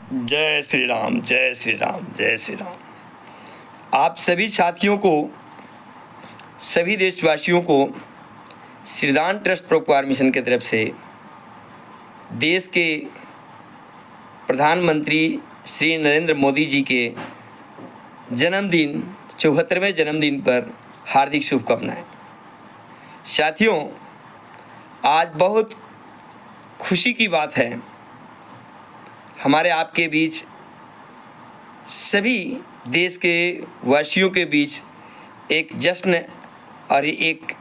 जय श्री राम, जय श्री राम, जय श्री राम। आप सभी साथियों को, सभी देशवासियों को श्रीदान ट्रस्ट परोपकार मिशन की तरफ से देश के प्रधानमंत्री श्री नरेंद्र मोदी जी के जन्मदिन 74वें जन्मदिन पर हार्दिक शुभकामनाएं। साथियों, आज बहुत खुशी की बात है, हमारे आपके बीच सभी देश के वासियों के बीच एक जश्न और एक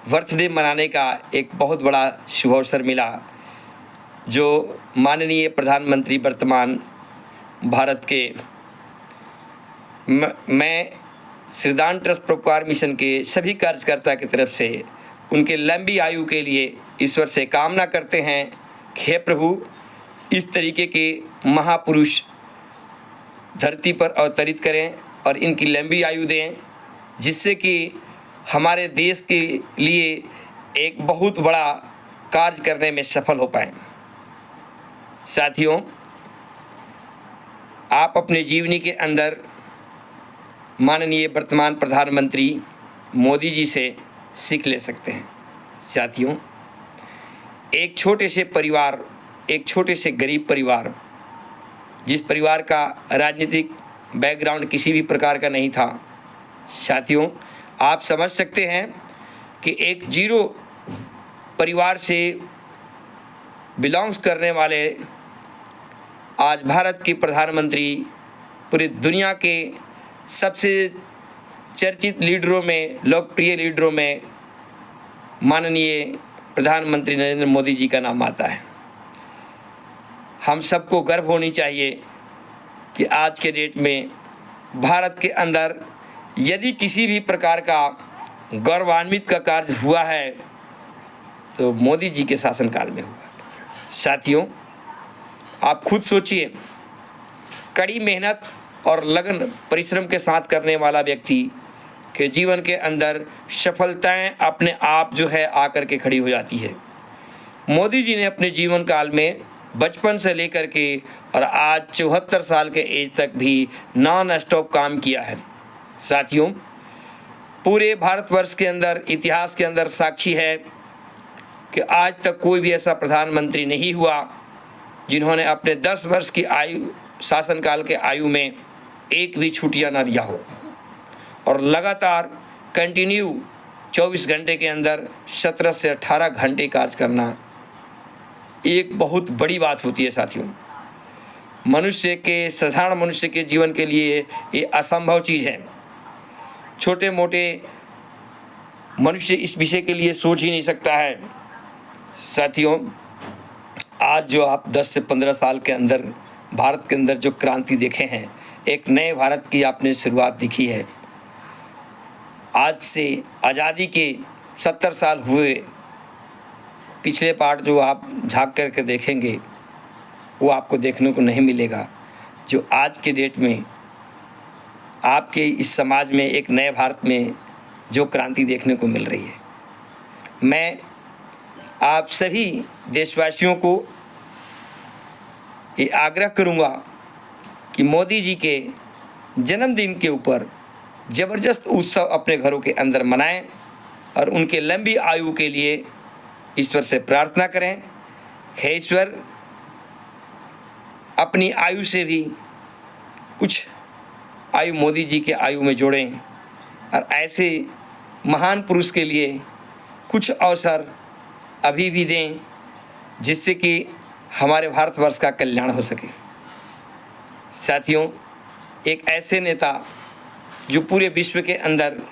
बर्थडे मनाने का एक बहुत बड़ा शुभ अवसर मिला, जो माननीय प्रधानमंत्री वर्तमान भारत के मैं श्रीदान ट्रस्ट परोपकार मिशन के सभी कार्यकर्ता की तरफ से उनके लंबी आयु के लिए ईश्वर से कामना करते हैं कि हे प्रभु, इस तरीके के महापुरुष धरती पर अवतरित करें और इनकी लंबी आयु दें, जिससे कि हमारे देश के लिए एक बहुत बड़ा कार्य करने में सफल हो पाएं। साथियों, आप अपने जीवनी के अंदर माननीय वर्तमान प्रधानमंत्री मोदी जी से सीख ले सकते हैं। साथियों, एक छोटे से परिवार, एक छोटे से गरीब परिवार, जिस परिवार का राजनीतिक बैकग्राउंड किसी भी प्रकार का नहीं था, साथियों आप समझ सकते हैं कि एक जीरो परिवार से बिलोंग्स करने वाले आज भारत के प्रधानमंत्री पूरी दुनिया के सबसे चर्चित लीडरों में, लोकप्रिय लीडरों में माननीय प्रधानमंत्री नरेंद्र मोदी जी का नाम आता है। हम सबको गर्व होनी चाहिए कि आज के डेट में भारत के अंदर यदि किसी भी प्रकार का गौरवान्वित का कार्य हुआ है तो मोदी जी के शासनकाल में हुआ। साथियों, आप खुद सोचिए, कड़ी मेहनत और लगन परिश्रम के साथ करने वाला व्यक्ति के जीवन के अंदर सफलताएं अपने आप जो है आकर के खड़ी हो जाती है। मोदी जी ने अपने जीवन काल में बचपन से लेकर के और आज 74 साल के एज तक भी नॉन स्टॉप काम किया है। साथियों, पूरे भारतवर्ष के अंदर, इतिहास के अंदर साक्षी है कि आज तक कोई भी ऐसा प्रधानमंत्री नहीं हुआ जिन्होंने अपने 10 वर्ष की आयु, शासनकाल के आयु में एक भी छुट्टियां ना लिया हो और लगातार कंटिन्यू 24 घंटे के अंदर 17 से 18 घंटे कार्य करना एक बहुत बड़ी बात होती है। साथियों, मनुष्य के, साधारण मनुष्य के जीवन के लिए ये असंभव चीज़ है। छोटे मोटे मनुष्य इस विषय के लिए सोच ही नहीं सकता है। साथियों, आज जो आप 10 से 15 साल के अंदर भारत के अंदर जो क्रांति देखे हैं, एक नए भारत की आपने शुरुआत दिखी है। आज से आज़ादी के 70 साल हुए, पिछले पार्ट जो आप झांक करके देखेंगे वो आपको देखने को नहीं मिलेगा, जो आज के डेट में आपके इस समाज में, एक नए भारत में जो क्रांति देखने को मिल रही है। मैं आप सभी देशवासियों को ये आग्रह करूँगा कि मोदी जी के जन्मदिन के ऊपर ज़बरदस्त उत्सव अपने घरों के अंदर मनाएं और उनके लंबी आयु के लिए ईश्वर से प्रार्थना करें। हे ईश्वर, अपनी आयु से भी कुछ आयु मोदी जी के आयु में जोड़ें और ऐसे महान पुरुष के लिए कुछ अवसर अभी भी दें, जिससे कि हमारे भारतवर्ष का कल्याण हो सके। साथियों, एक ऐसे नेता जो पूरे विश्व के अंदर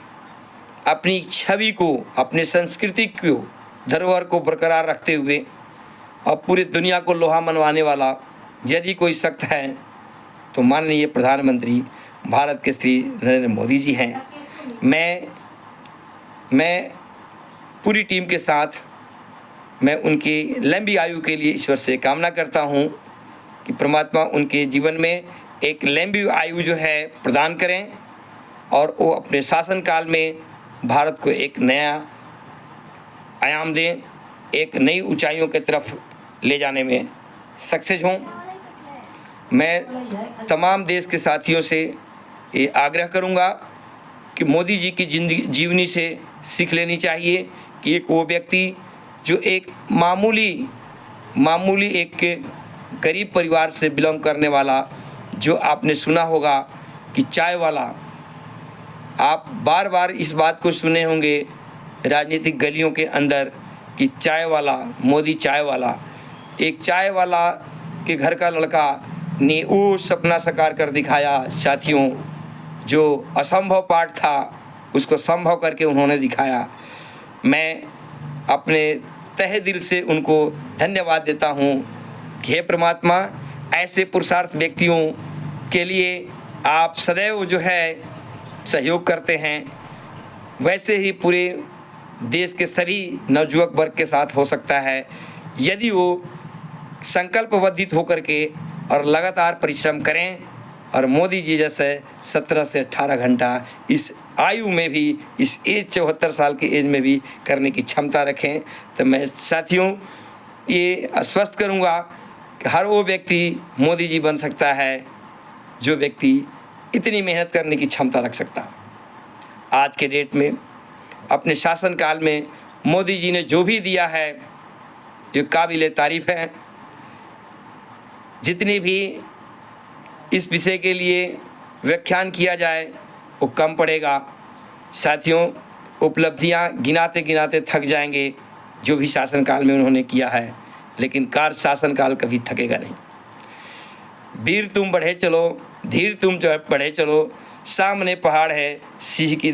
अपनी छवि को, अपनी संस्कृति को, धरोहर को बरकरार रखते हुए और पूरी दुनिया को लोहा मनवाने वाला यदि कोई शख्स है तो माननीय प्रधानमंत्री भारत के श्री नरेंद्र मोदी जी हैं। मैं पूरी टीम के साथ मैं उनकी लंबी आयु के लिए ईश्वर से कामना करता हूं कि परमात्मा उनके जीवन में एक लंबी आयु जो है प्रदान करें और वो अपने शासनकाल में भारत को एक नया आयाम दें, एक नई ऊंचाइयों की तरफ ले जाने में सक्सेस हों। मैं तमाम देश के साथियों से ये आग्रह करूंगा कि मोदी जी की जीवनी से सीख लेनी चाहिए कि एक वो व्यक्ति जो एक मामूली एक गरीब परिवार से बिलोंग करने वाला, जो आपने सुना होगा कि चाय वाला, आप बार बार इस बात को सुने होंगे राजनीतिक गलियों के अंदर कि चाय वाला, मोदी चाय वाला। एक चाय वाला के घर का लड़का ने वो सपना साकार कर दिखाया साथियों, जो असंभव पाठ था उसको संभव करके उन्होंने दिखाया। मैं अपने तहे दिल से उनको धन्यवाद देता हूँ कि हे परमात्मा, ऐसे पुरुषार्थ व्यक्तियों के लिए आप सदैव जो है सहयोग करते हैं, वैसे ही पूरे देश के सभी नवयुवक वर्ग के साथ हो सकता है यदि वो संकल्पबद्धित होकर के और लगातार परिश्रम करें और मोदी जी जैसे 17 से 18 घंटा इस आयु में भी, इस एज 74 साल की एज में भी करने की क्षमता रखें। तो मैं साथियों ये आश्वस्त करूंगा कि हर वो व्यक्ति मोदी जी बन सकता है जो व्यक्ति इतनी मेहनत करने की क्षमता रख सकता। आज के डेट में अपने शासनकाल में मोदी जी ने जो भी दिया है ये काबिल तारीफ़ है। जितनी भी इस विषय के लिए व्याख्यान किया जाए वो कम पड़ेगा। साथियों, उपलब्धियां गिनाते गिनाते थक जाएंगे जो भी शासनकाल में उन्होंने किया है, लेकिन कार्य शासनकाल कभी थकेगा नहीं। वीर तुम बढ़े चलो, धीर तुम बढ़े चलो, सामने पहाड़ है सिंह की